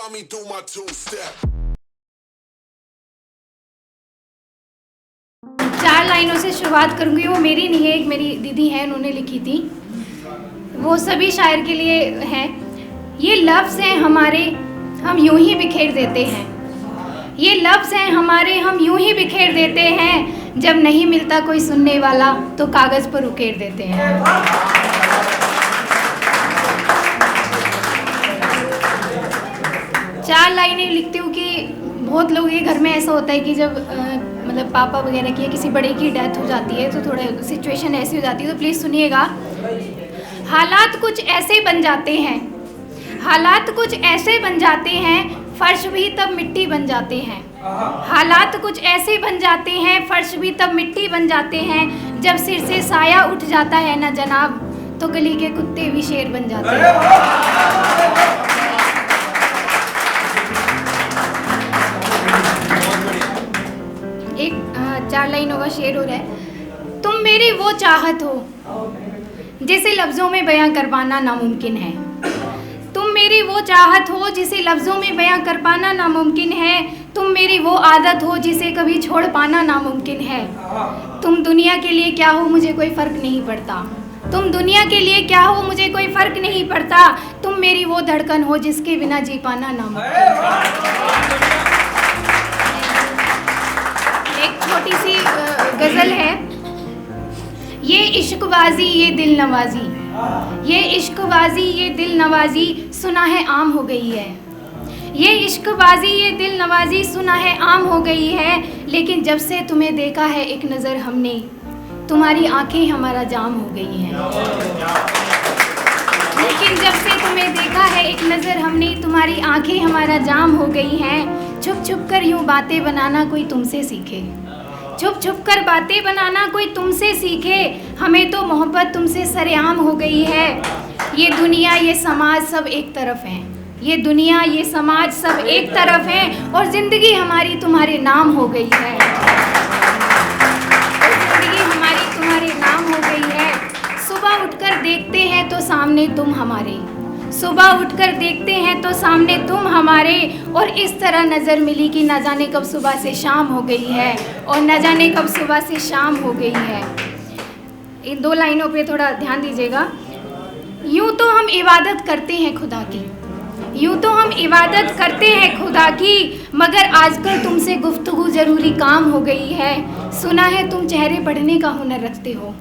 Saw me do my two-step. 4 लाइनों से शुरुआत करूंगी। वो मेरी नहीं है, एक मेरी दीदी है, उन्होंने लिखी थी। वो सभी शायर के लिए है। ये लफ्ज़ हैं हमारे, हम यूं ही बिखेर देते हैं। ये लफ्ज़ हैं हमारे, हम यूं ही बिखेर देते हैं। जब नहीं मिलता कोई सुनने वाला तो कागज़ पर उकेर देते हैं। चार लाइनें लिखती हूँ कि बहुत लोग ये घर में ऐसा होता है कि जब मतलब पापा वगैरह की या किसी बड़े की डेथ हो जाती है तो थोड़ा सिचुएशन ऐसी हो जाती है, तो प्लीज़ सुनिएगा। हालात कुछ ऐसे बन जाते हैं, हालात कुछ ऐसे बन जाते हैं, फर्श भी तब मिट्टी बन जाते हैं। हालात कुछ ऐसे बन जाते हैं, फर्श भी तब मिट्टी बन जाते हैं। जब सिर से साया उठ जाता है ना जनाब, तो गली के कुत्ते भी शेर बन जाते हैं। एक 4 लाइनों का शेर हो रहा है। तुम मेरी वो चाहत हो जिसे लफ्ज़ों में बयां कर पाना नामुमकिन है। तुम मेरी वो चाहत हो जिसे लफ्ज़ों में बयां कर पाना नामुमकिन है। तुम मेरी वो आदत हो जिसे कभी छोड़ पाना नामुमकिन है। तुम दुनिया के लिए क्या हो मुझे कोई फ़र्क नहीं पड़ता। तुम दुनिया के लिए क्या हो मुझे कोई फ़र्क नहीं पड़ता। तुम मेरी वो धड़कन हो जिसके बिना जी पाना नामुमकिन है। एक छोटी सी गज़ल है। ये इश्कबाजी ये दिल नवाजी, ये इश्कबाजी ये दिल नवाजी सुना है आम हो गई है। ये इश्कबाजी ये दिल नवाजी सुना है आम हो गई है। लेकिन जब से तुम्हें देखा है एक नज़र हमने, तुम्हारी आंखें हमारा जाम हो गई हैं। लेकिन जब से तुम्हें देखा है एक नज़र हमने, तुम्हारी आंखें हमारा जाम हो गई हैं। छुप छुप कर यूँ बातें बनाना कोई तुमसे सीखे, छुप छुप कर बातें बनाना कोई तुमसे सीखे। हमें तो मोहब्बत तुमसे सरेआम हो गई है। ये दुनिया ये समाज सब एक तरफ हैं, ये दुनिया ये समाज सब एक तरफ हैं। और ज़िंदगी हमारी तुम्हारे नाम हो गई है, ज़िंदगी हमारी तुम्हारे नाम हो गई है। सुबह उठकर देखते हैं तो सामने तुम हमारे, सुबह उठकर देखते हैं तो सामने तुम हमारे। और इस तरह नज़र मिली कि न जाने कब सुबह से शाम हो गई है, और न जाने कब सुबह से शाम हो गई है। इन 2 लाइनों पे थोड़ा ध्यान दीजिएगा। यूँ तो हम इबादत करते हैं खुदा की, यूँ तो हम इबादत करते हैं खुदा की, मगर आजकल तुमसे गुफ्तगू ज़रूरी काम हो गई है। सुना है तुम चेहरे पढ़ने का हुनर रखते हो,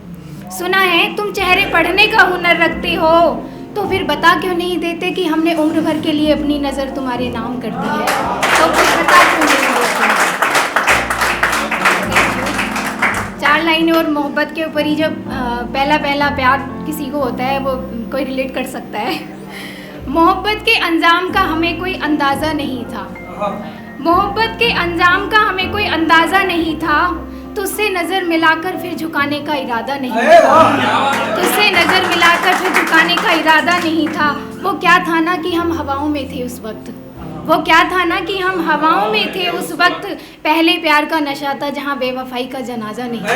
सुना है तुम चेहरे पढ़ने का हुनर रखते हो। तो फिर बता क्यों नहीं देते कि हमने उम्र भर के लिए अपनी नज़र तुम्हारे नाम कर दी है। तो फिर बता क्यों नहीं देते। 4 लाइनें और मोहब्बत के ऊपर ही जब पहला पहला प्यार किसी को होता है वो कोई रिलेट कर सकता है। मोहब्बत के अंजाम का हमें कोई अंदाज़ा नहीं था, मोहब्बत के अंजाम का हमें कोई अंदाज़ा नहीं था। तुझसे नज़र मिलाकर फिर झुकाने का इरादा नहीं था, तुझसे नज़र मिलाकर फिर झुकाने का इरादा नहीं था। वो क्या था ना कि हम हवाओं में थे उस वक्त, वो क्या था ना कि हम हवाओं में थे उस वक्त। पहले प्यार का नशा था जहाँ बेवफाई का जनाजा नहीं था।